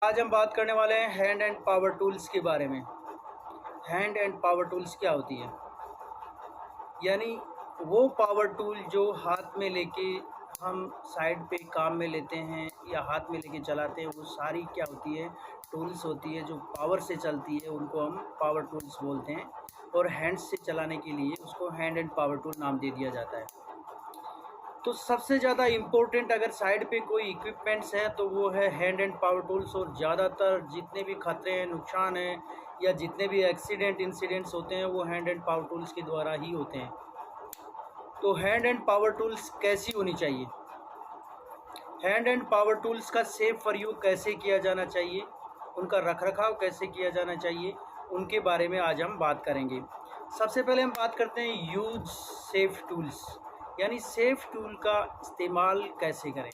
आज हम बात करने वाले हैं हैंड एंड पावर टूल्स के बारे में। हैंड एंड पावर टूल्स क्या होती है? यानी वो पावर टूल जो हाथ में लेके हम साइड पे काम में लेते हैं या हाथ में लेके चलाते हैं, वो सारी क्या होती है? टूल्स होती है जो पावर से चलती है, उनको हम पावर टूल्स बोलते हैं। और हैंड से चलाने के लिए उसको हैंड एंड पावर टूल नाम दे दिया जाता है। तो सबसे ज़्यादा इम्पोर्टेंट अगर साइड पे कोई इक्विपमेंट्स है तो वो है हैंड एंड पावर टूल्स। और ज़्यादातर जितने भी खतरे हैं, नुकसान हैं या जितने भी इंसिडेंट्स होते हैं, वो हैंड एंड पावर टूल्स के द्वारा ही होते हैं। तो हैंड एंड पावर टूल्स कैसी होनी चाहिए? हैंड एंड पावर टूल्स का सेफ फॉर यू कैसे किया जाना चाहिए, उनका रखरखाव कैसे किया जाना चाहिए, उनके बारे में आज हम बात करेंगे। सबसे पहले हम बात करते हैं यूज सेफ टूल्स, यानी सेफ टूल का इस्तेमाल कैसे करें।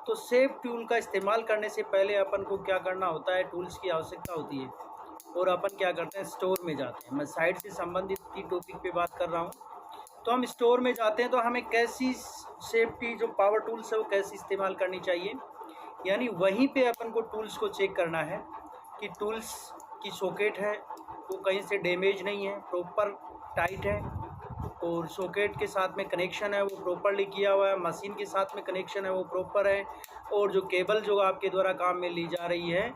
तो सेफ टूल का इस्तेमाल करने से पहले अपन को क्या करना होता है? टूल्स की आवश्यकता होती है और अपन क्या करते हैं? स्टोर में जाते हैं। मैं साइड से संबंधित की टॉपिक पे बात कर रहा हूँ। तो हम स्टोर में जाते हैं तो हमें कैसी सेफ्टी जो पावर टूल्स है वो कैसी इस्तेमाल करनी चाहिए, यानी वहीं पे अपन को टूल्स को चेक करना है कि टूल्स की सॉकेट है वो कहीं से डैमेज नहीं है, प्रॉपर टाइट है, और सॉकेट के साथ में कनेक्शन है वो प्रॉपरली किया हुआ है, मशीन के साथ में कनेक्शन है वो प्रॉपर है, और जो केबल जो आपके द्वारा काम में ली जा रही है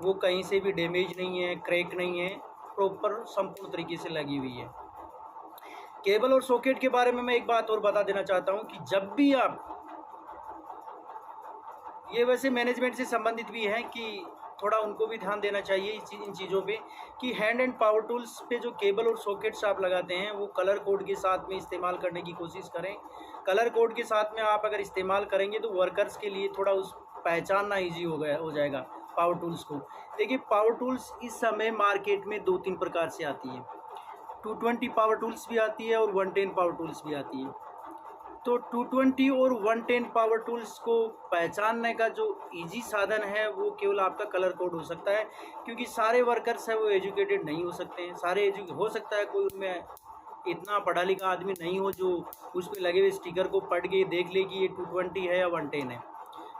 वो कहीं से भी डैमेज नहीं है, क्रैक नहीं है, प्रॉपर संपूर्ण तरीके से लगी हुई है। केबल और सॉकेट के बारे में मैं एक बात और बता देना चाहता हूं कि जब भी आप, ये वैसे मैनेजमेंट से संबंधित भी है कि थोड़ा उनको भी ध्यान देना चाहिए इन चीज़ों पे कि हैंड एंड पावर टूल्स पे जो केबल और सॉकेट्स आप लगाते हैं वो कलर कोड के साथ में इस्तेमाल करने की कोशिश करें। कलर कोड के साथ में आप अगर इस्तेमाल करेंगे तो वर्कर्स के लिए थोड़ा उस पहचानना ईजी हो जाएगा पावर टूल्स को। देखिए, पावर टूल्स इस समय मार्केट में 2-3 प्रकार से आती है। 220 पावर टूल्स भी आती है और 110 पावर टूल्स भी आती है। तो 220 और 110 पावर टूल्स को पहचानने का जो इजी साधन है वो केवल आपका कलर कोड हो सकता है, क्योंकि सारे वर्कर्स हैं वो एजुकेटेड नहीं हो सकते हैं। हो सकता है कोई उनमें इतना पढ़ा लिखा आदमी नहीं हो जो उस पर लगे हुए स्टिकर को पढ़ के देख ले कि ये 220 है या 110 है।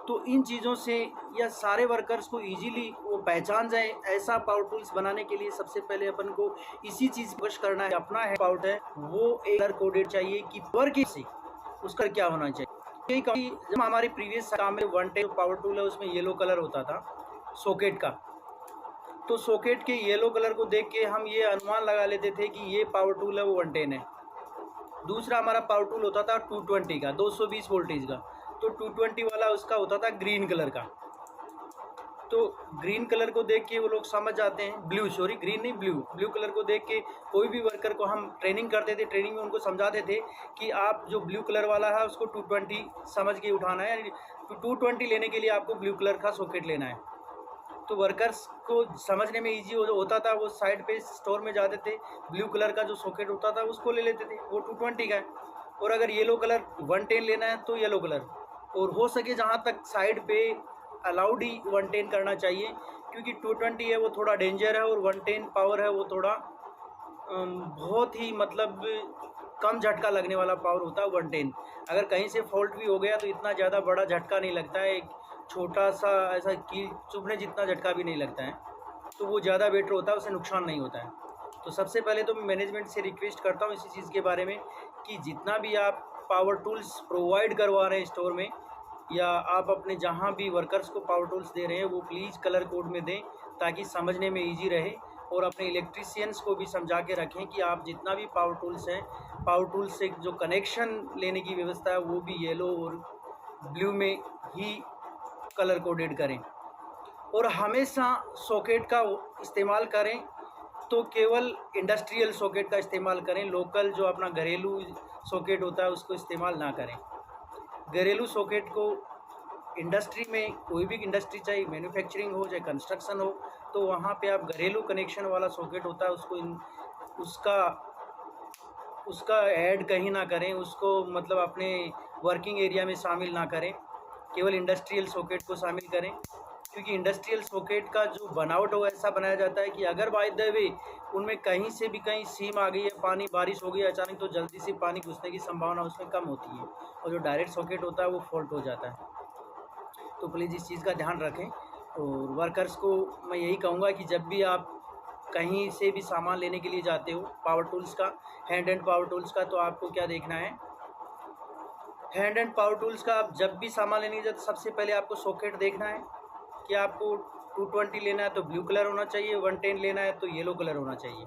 तो इन चीज़ों से या सारे वर्कर्स को इजीली वो पहचान जाए, ऐसा पावर टूल्स बनाने के लिए सबसे पहले अपन को इसी चीज़ पर फोकस करना है। अपना है पावर है वो एक कलर कोडेड चाहिए कि वर्क से उसका क्या होना चाहिए। जब हमारे प्रीवियस काम में 110 पावर टूल है उसमें येलो कलर होता था सॉकेट का, तो सॉकेट के येलो कलर को देख के हम ये अनुमान लगा लेते थे कि ये पावर टूल है वो 110 है। दूसरा हमारा पावर टूल होता था 220 का, 220 वोल्टेज का, तो 220 वाला उसका होता था ग्रीन कलर का। तो ग्रीन कलर को देख के वो लोग समझ जाते हैं, ग्रीन नहीं, ब्लू कलर को देख के कोई भी वर्कर को हम ट्रेनिंग करते थे, ट्रेनिंग में उनको समझाते थे कि आप जो ब्लू कलर वाला है उसको 220 समझ के उठाना है, यानी 220 लेने के लिए आपको ब्लू कलर का सॉकेट लेना है। तो वर्कर्स को समझने में ईजी होता था, वो साइड पे स्टोर में जाते थे, ब्लू कलर का जो सॉकेट होता था उसको ले लेते थे, वो 220 का है। और अगर येलो कलर 110 लेना है तो येलो कलर, और हो सके जहाँ तक साइड पे अलाउड ही 110 करना चाहिए, क्योंकि 220 है वो थोड़ा डेंजर है और 110 पावर है वो थोड़ा बहुत ही मतलब कम झटका लगने वाला पावर होता है 110। अगर कहीं से फॉल्ट भी हो गया तो इतना ज़्यादा बड़ा झटका नहीं लगता है, एक छोटा सा ऐसा कील चुभने जितना झटका भी नहीं लगता है, तो वो ज़्यादा बेटर होता है, उससे नुकसान नहीं होता है। तो सबसे पहले तो मैं मैनेजमेंट से रिक्वेस्ट करता हूँ इसी चीज़ के बारे में कि जितना भी आप पावर टूल्स प्रोवाइड करवा रहे हैं स्टोर में, या आप अपने जहाँ भी वर्कर्स को पावर टूल्स दे रहे हैं, वो प्लीज़ कलर कोड में दें ताकि समझने में ईजी रहे। और अपने इलेक्ट्रीशियंस को भी समझा के रखें कि आप जितना भी पावर टूल्स हैं, पावर टूल्स से जो कनेक्शन लेने की व्यवस्था है वो भी येलो और ब्लू में ही कलर कोडेड करें। और हमेशा सॉकेट का इस्तेमाल करें तो केवल इंडस्ट्रियल सॉकेट का इस्तेमाल करें, लोकल जो अपना घरेलू सॉकेट होता है उसको इस्तेमाल ना करें। घरेलू सॉकेट को इंडस्ट्री में, कोई भी इंडस्ट्री चाहे मैन्युफैक्चरिंग हो चाहे कंस्ट्रक्शन हो, तो वहाँ पे आप घरेलू कनेक्शन वाला सॉकेट होता है उसका ऐड कहीं ना करें, उसको मतलब अपने वर्किंग एरिया में शामिल ना करें, केवल इंडस्ट्रियल सॉकेट को शामिल करें। क्योंकि इंडस्ट्रियल सॉकेट का जो बनावट हो ऐसा बनाया जाता है कि अगर बाय द वे उनमें कहीं से भी कहीं सीम आ गई है, पानी बारिश हो गई अचानक, तो जल्दी से पानी घुसने की संभावना उसमें कम होती है, और जो डायरेक्ट सॉकेट होता है वो फॉल्ट हो जाता है। तो प्लीज़ इस चीज़ का ध्यान रखें। और वर्कर्स को मैं यही कहूँगा कि जब भी आप कहीं से भी सामान लेने के लिए जाते हो पावर टूल्स का, हैंड एंड पावर टूल्स का, तो आपको क्या देखना है, हैंड एंड पावर टूल्स का आप जब भी सामान लेने जाते सबसे पहले आपको सॉकेट देखना है कि आपको 220 लेना है तो ब्लू कलर होना चाहिए, 110 लेना है तो येलो कलर होना चाहिए।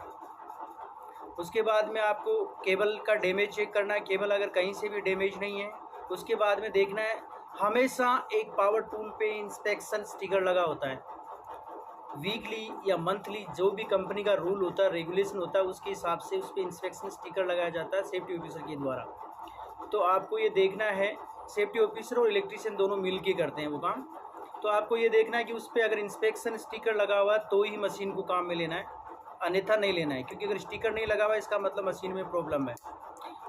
उसके बाद में आपको केबल का डैमेज चेक करना है, केबल अगर कहीं से भी डैमेज नहीं है। उसके बाद में देखना है हमेशा एक पावर टूल पे इंस्पेक्शन स्टिकर लगा होता है, वीकली या मंथली जो भी कंपनी का रूल होता है, रेगुलेशन होता है, उसके हिसाब से उस पर इंस्पेक्शन स्टिकर लगाया जाता है सेफ्टी ऑफिसर के द्वारा। तो आपको ये देखना है, सेफ्टी ऑफिसर और इलेक्ट्रीशियन दोनों मिल के करते हैं वो काम। तो आपको ये देखना है कि उस पर अगर इंस्पेक्शन स्टिकर लगा हुआ है तो ही मशीन को काम में लेना है, अन्यथा नहीं लेना है, क्योंकि अगर स्टिकर नहीं लगा हुआ है इसका मतलब मशीन में प्रॉब्लम है।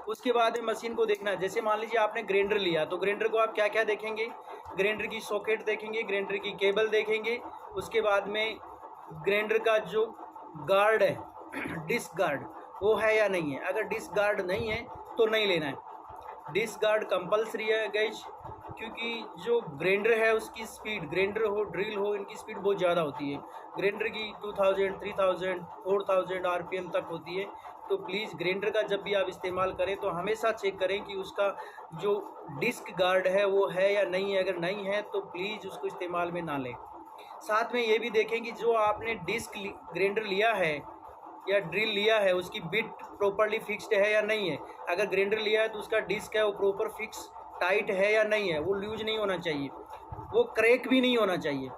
उसके बाद में मशीन को देखना है, जैसे मान लीजिए आपने ग्राइंडर लिया तो ग्राइंडर को आप क्या क्या देखेंगे, ग्राइंडर की सॉकेट देखेंगे, ग्राइंडर की केबल देखेंगे। उसके बाद में ग्राइंडर का जो गार्ड है डिस्क गार्ड वो है या नहीं है, अगर डिस्क गार्ड नहीं है तो नहीं लेना है। डिस्क गार्ड कंपलसरी है गाइस, क्योंकि जो ग्राइंडर है उसकी स्पीड, ग्राइंडर हो ड्रिल हो, इनकी स्पीड बहुत ज़्यादा होती है। ग्राइंडर की 2000 3000 4000 आरपीएम तक होती है। तो प्लीज़ ग्राइंडर का जब भी आप इस्तेमाल करें तो हमेशा चेक करें कि उसका जो डिस्क गार्ड है वो है या नहीं है। अगर नहीं है तो प्लीज़ उसको इस्तेमाल में ना लें। साथ में ये भी देखें कि जो आपने डिस्क ग्राइंडर लिया है या ड्रिल लिया है उसकी बिट प्रॉपरली फिक्स्ड है या नहीं है। अगर ग्राइंडर लिया है तो उसका डिस्क है वो प्रॉपर फिक्स टाइट है या नहीं है, वो लूज नहीं होना चाहिए, वो क्रैक भी नहीं होना चाहिए।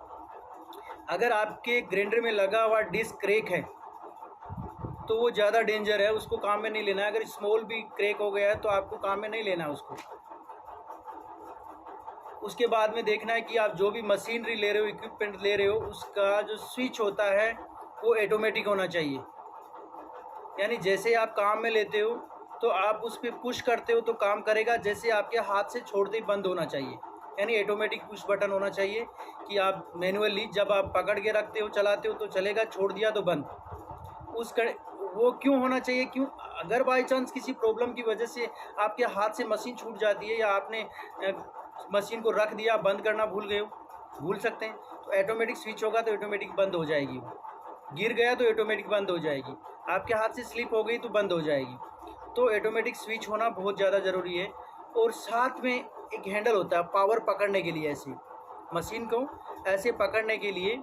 अगर आपके ग्राइंडर में लगा हुआ डिस्क क्रैक है तो वो ज़्यादा डेंजर है, उसको काम में नहीं लेना है। अगर स्मॉल भी क्रैक हो गया है तो आपको काम में नहीं लेना है उसको। उसके बाद में देखना है कि आप जो भी मशीनरी ले रहे हो, इक्विपमेंट ले रहे हो, उसका जो स्विच होता है वो ऑटोमेटिक होना चाहिए। यानी जैसे आप काम में लेते हो तो आप उस पर पुश करते हो तो काम करेगा, जैसे आपके हाथ से छोड़ते ही बंद होना चाहिए। यानी ऑटोमेटिक पुश बटन होना चाहिए कि आप मैनुअली जब आप पकड़ के रखते हो चलाते हो तो चलेगा, छोड़ दिया तो बंद। वो क्यों होना चाहिए, क्यों, अगर बाई चांस किसी प्रॉब्लम की वजह से आपके हाथ से मशीन छूट जाती है या आपने मशीन को रख दिया, बंद करना भूल गए हो, भूल सकते हैं, तो ऑटोमेटिक स्विच होगा तो ऑटोमेटिक बंद हो जाएगी। वो गिर गया तो ऑटोमेटिक बंद हो जाएगी, आपके हाथ से स्लिप हो गई तो बंद हो जाएगी। तो ऑटोमेटिक स्विच होना बहुत ज़्यादा ज़रूरी है। और साथ में एक हैंडल होता है पावर पकड़ने के लिए, ऐसे मशीन को ऐसे पकड़ने के लिए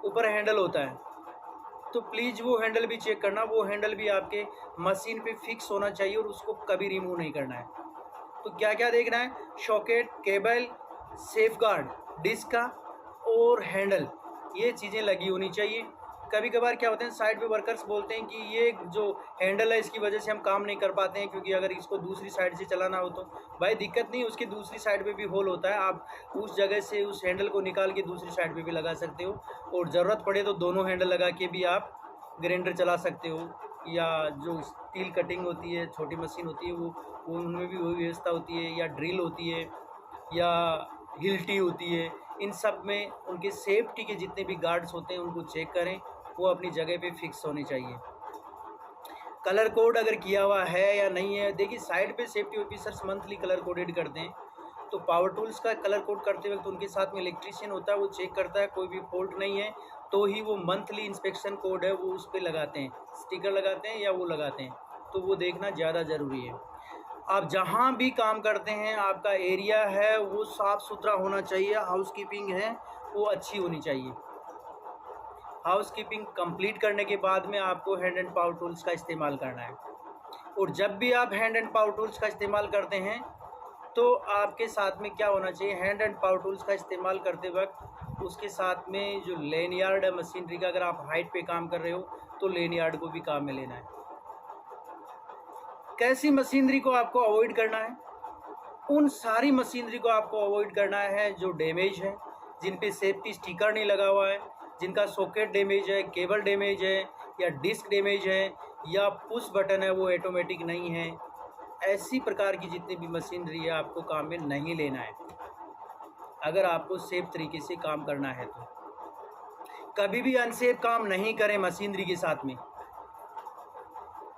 ऊपर हैंडल होता है, तो प्लीज़ वो हैंडल भी चेक करना, वो हैंडल भी आपके मशीन पे फिक्स होना चाहिए और उसको कभी रिमूव नहीं करना है। तो क्या क्या देखना है, सॉकेट, केबल, सेफगार्ड, डिस्क का और हैंडल, ये चीज़ें लगी होनी चाहिए। कभी कभार क्या होते हैं साइड पे वर्कर्स बोलते हैं कि ये जो हैंडल है इसकी वजह से हम काम नहीं कर पाते हैं, क्योंकि अगर इसको दूसरी साइड से चलाना हो तो भाई दिक्कत नहीं, उसकी दूसरी साइड पे भी होल होता है, आप उस जगह से उस हैंडल को निकाल के दूसरी साइड पे भी लगा सकते हो। और ज़रूरत पड़े तो दोनों हैंडल लगा के भी आप ग्राइंडर चला सकते हो, या जो स्टील कटिंग होती है, छोटी मशीन होती है, वो उनमें भी वही व्यवस्था होती है, या ड्रिल होती है या हिल्टी होती है। इन सब में उनके सेफ्टी के जितने भी गार्ड्स होते हैं उनको चेक करें, वो अपनी जगह पे फिक्स होनी चाहिए। कलर कोड अगर किया हुआ है या नहीं है, देखिए साइड पे safety officers monthly colour coded करते हैं, तो पावर टूल्स का कलर कोड करते वक्त उनके साथ में इलेक्ट्रीशियन होता है, वो चेक करता है कोई भी फॉल्ट नहीं है तो ही वो मंथली इंस्पेक्शन कोड है वो उस पर लगाते हैं, स्टिकर लगाते हैं या वो लगाते हैं। तो वो देखना ज़्यादा ज़रूरी है। आप जहाँ भी काम करते हैं आपका एरिया है वो साफ़ सुथरा होना चाहिए, हाउसकीपिंग है वो अच्छी होनी चाहिए। हाउसकीपिंग कंप्लीट करने के बाद में आपको हैंड एंड पावर टूल्स का इस्तेमाल करना है। और जब भी आप हैंड एंड पावर टूल्स का इस्तेमाल करते हैं तो आपके साथ में क्या होना चाहिए, हैंड एंड पावर टूल्स का इस्तेमाल करते वक्त उसके साथ में जो लेनयार्ड है मशीनरी का, अगर आप हाइट पे काम कर रहे हो तो लेनयार्ड को भी काम में लेना है। कैसी मशीनरी को आपको अवॉइड करना है, उन सारी मशीनरी को आपको अवॉइड करना है जो डैमेज है, जिन पे सेफ्टी स्टिकर नहीं लगा हुआ है, जिनका सॉकेट डैमेज है, केबल डैमेज है, या डिस्क डैमेज है, या पुश बटन है वो ऑटोमेटिक नहीं है। ऐसी प्रकार की जितनी भी मशीनरी है आपको काम में नहीं लेना है, अगर आपको सेफ तरीके से काम करना है तो। कभी भी अनसेफ काम नहीं करें मशीनरी के साथ में।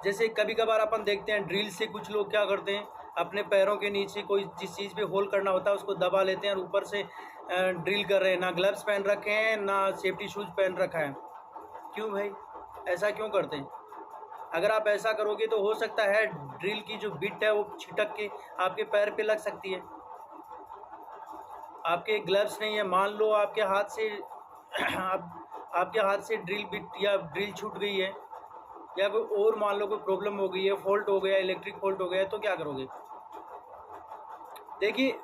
जैसे कभी कभार अपन देखते हैं ड्रिल से कुछ लोग क्या करते हैं, अपने पैरों के नीचे कोई जिस चीज़ पे होल करना होता है उसको दबा लेते हैं और ऊपर से ड्रिल कर रहे हैं, ना ग्लव्स पहन रखे हैं, ना सेफ्टी शूज़ पहन रखा है। क्यों भाई, ऐसा क्यों करते हैं? अगर आप ऐसा करोगे तो हो सकता है ड्रिल की जो बिट है वो छिटक के आपके पैर पे लग सकती है। आपके ग्लव्स नहीं है, मान लो आपके हाथ से आपके हाथ से ड्रिल बिट या ड्रिल छूट गई है, या कोई और मान लो कोई प्रॉब्लम हो गई है, फॉल्ट हो गया, इलेक्ट्रिक फॉल्ट हो गया, तो क्या करोगे? देखिए,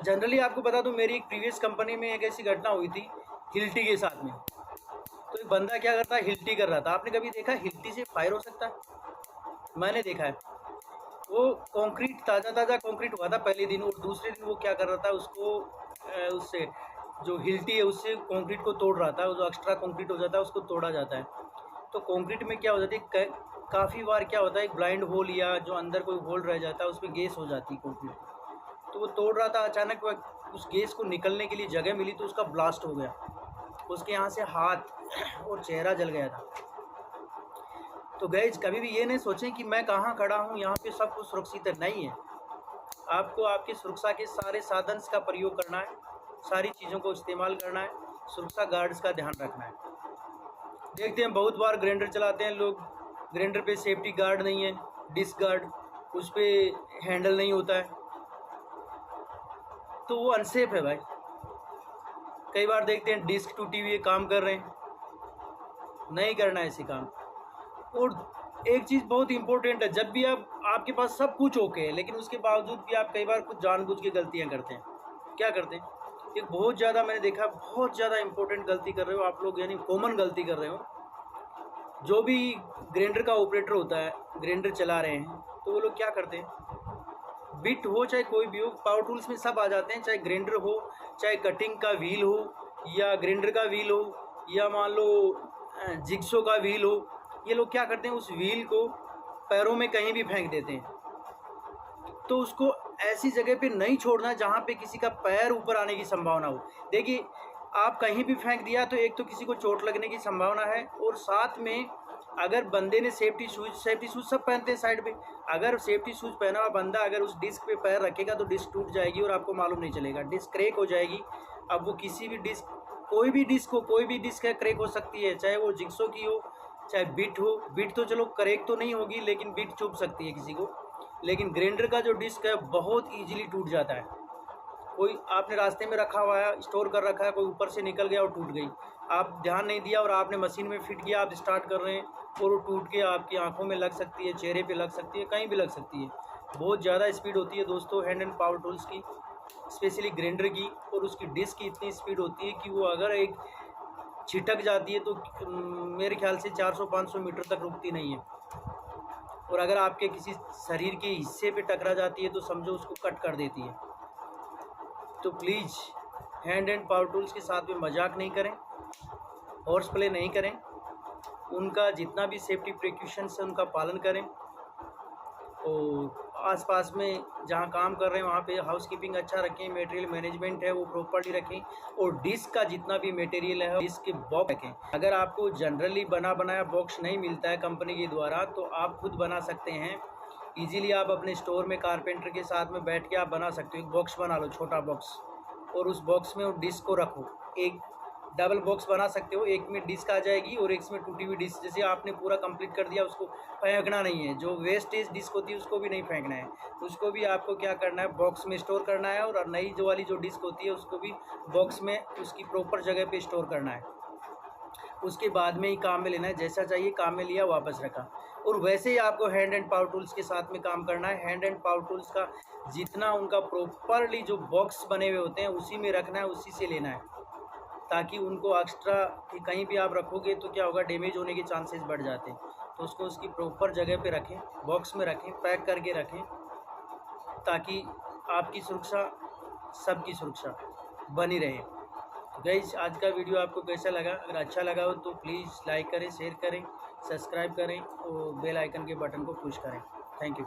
जनरली आपको बता दूं, मेरी एक प्रीवियस कंपनी में एक ऐसी घटना हुई थी हिल्टी के साथ में। तो एक बंदा क्या करता है, हिल्टी कर रहा था। आपने कभी देखा हिल्टी से फायर हो सकता है? मैंने देखा है। वो कंक्रीट, ताज़ा कंक्रीट हुआ था पहले दिन, और दूसरे दिन वो क्या कर रहा था, उसको उससे जो हिल्टी है उससे कंक्रीट को तोड़ रहा था। जो एक्स्ट्रा कंक्रीट हो जाता है उसको तोड़ा जाता है। तो कंक्रीट में क्या हो जाती है, काफ़ी बार क्या होता है, एक ब्लाइंड होल या जो अंदर कोई होल रह जाता है उसमें गैस हो जाती है कंक्रीट। तो वो तोड़ रहा था, अचानक उस गैस को निकलने के लिए जगह मिली तो उसका ब्लास्ट हो गया। उसके यहाँ से हाथ और चेहरा जल गया था। तो गाइस, कभी भी ये नहीं सोचें कि मैं कहाँ खड़ा हूँ, यहाँ पे सब कुछ सुरक्षित है। नहीं है। आपको आपकी सुरक्षा के सारे साधन का प्रयोग करना है, सारी चीज़ों को इस्तेमाल करना है, सुरक्षा गार्ड्स का ध्यान रखना है। देखते हैं बहुत बार ग्राइंडर चलाते हैं लोग, ग्राइंडर पे सेफ्टी गार्ड नहीं है, डिस्क गार्ड, उस पर हैंडल नहीं होता है, तो वो अनसेफ है भाई। कई बार देखते हैं डिस्क टूटी हुई है, काम कर रहे हैं, नहीं करना है ऐसे काम। और एक चीज़ बहुत इंपॉर्टेंट है, जब भी आपके पास सब कुछ ओके है, लेकिन उसके बावजूद भी आप कई बार कुछ जानबूझ के गलतियां करते हैं। क्या करते हैं? एक बहुत ज़्यादा मैंने देखा, बहुत ज़्यादा इंपॉर्टेंट गलती कर रहे हो आप लोग, यानी कॉमन गलती कर रहे हो। जो भी ग्राइंडर का ऑपरेटर होता है, ग्राइंडर चला रहे हैं, तो वो लोग क्या करते हैं, बिट हो चाहे कोई भी हो, पावर टूल्स में सब आ जाते हैं, चाहे ग्राइंडर हो, चाहे कटिंग का व्हील हो, या ग्राइंडर का व्हील हो, या मान लो जिग्सो का व्हील हो। ये लोग क्या करते हैं, उस व्हील को पैरों में कहीं भी फेंक देते हैं। तो उसको ऐसी जगह पे नहीं छोड़ना जहाँ पे किसी का पैर ऊपर आने की संभावना हो। देखिए, आप कहीं भी फेंक दिया तो एक तो किसी को चोट लगने की संभावना है, और साथ में अगर बंदे ने सेफ्टी शूज़ सब पहनते हैं साइड पे, अगर सेफ्टी शूज़ पहना हुआ बंदा अगर उस डिस्क पे पैर रखेगा तो डिस्क टूट जाएगी और आपको मालूम नहीं चलेगा, डिस्क क्रैक हो जाएगी। अब वो किसी भी डिस्क, कोई भी डिस्क है, क्रैक हो सकती है, चाहे वो जिग्सो की हो, चाहे बिट हो। बिट तो चलो क्रैक तो नहीं होगी, लेकिन बिट चुभ सकती है किसी को। लेकिन ग्राइंडर का जो डिस्क है बहुत ईजिली टूट जाता है। कोई आपने रास्ते में रखा हुआ है, स्टोर कर रखा है, कोई ऊपर से निकल गया और टूट गई, आप ध्यान नहीं दिया और आपने मशीन में फिट किया, आप स्टार्ट कर रहे हैं और वो टूट के आपकी आंखों में लग सकती है, चेहरे पे लग सकती है, कहीं भी लग सकती है। बहुत ज़्यादा स्पीड होती है दोस्तों हैंड एंड पावर टूल्स की, स्पेशली ग्राइंडर की, और उसकी डिस्क की इतनी स्पीड होती है कि वो अगर एक छिटक जाती है तो मेरे ख्याल से 400-500 मीटर तक रुकती नहीं है। और अगर आपके किसी शरीर के हिस्से पे टकरा जाती है तो समझो उसको कट कर देती है। तो please hand and power tools के साथ में मजाक नहीं करें, हॉर्स प्ले नहीं करें, उनका जितना भी सेफ्टी प्रिकॉशंस है उनका पालन करें, और आसपास में जहाँ काम कर रहे हैं वहाँ पे हाउसकीपिंग अच्छा रखें, मटेरियल मैनेजमेंट है वो प्रॉपर्ली रखें, और डिस्क का जितना भी मटेरियल है डिस्क के बॉक्स रखें। अगर आपको जनरली बना बनाया बॉक्स नहीं मिलता है कंपनी के द्वारा तो आप खुद बना सकते हैं इजीली। आप अपने स्टोर में कारपेंटर के साथ में बैठ के आप बना सकते हो। एक बॉक्स बना लो, छोटा बॉक्स, और उस बॉक्स में वो डिस्क को रखो। एक डबल बॉक्स बना सकते हो, एक में डिस्क आ जाएगी और एक में टूटी हुई डिस्क। जैसे आपने पूरा कंप्लीट कर दिया, उसको फेंकना नहीं है, जो वेस्टेज डिस्क होती है उसको भी नहीं फेंकना है, उसको भी आपको क्या करना है, बॉक्स में स्टोर करना है, और नई जो वाली जो डिस्क होती है उसको भी बॉक्स में उसकी प्रॉपर जगह पे स्टोर करना है। उसके बाद में ही काम में लेना है, जैसा चाहिए काम में लिया वापस रखा। और वैसे ही आपको हैंड एंड पावर टूल्स के साथ में काम करना है। हैंड एंड पावर टूल्स का जितना उनका प्रॉपरली जो बॉक्स बने हुए होते हैं उसी में रखना है, उसी से लेना है, ताकि उनको एक्स्ट्रा कि कहीं भी आप रखोगे तो क्या होगा, डैमेज होने के चांसेस बढ़ जाते हैं। तो उसको उसकी प्रॉपर जगह पे रखें, बॉक्स में रखें, पैक करके रखें, ताकि आपकी सुरक्षा, सबकी सुरक्षा बनी रहे। तो गाइस, आज का वीडियो आपको कैसा लगा? अगर अच्छा लगा हो तो प्लीज़ लाइक करें, शेयर करें, सब्सक्राइब करें और बेल आइकन के बटन को पुश करें। Thank you.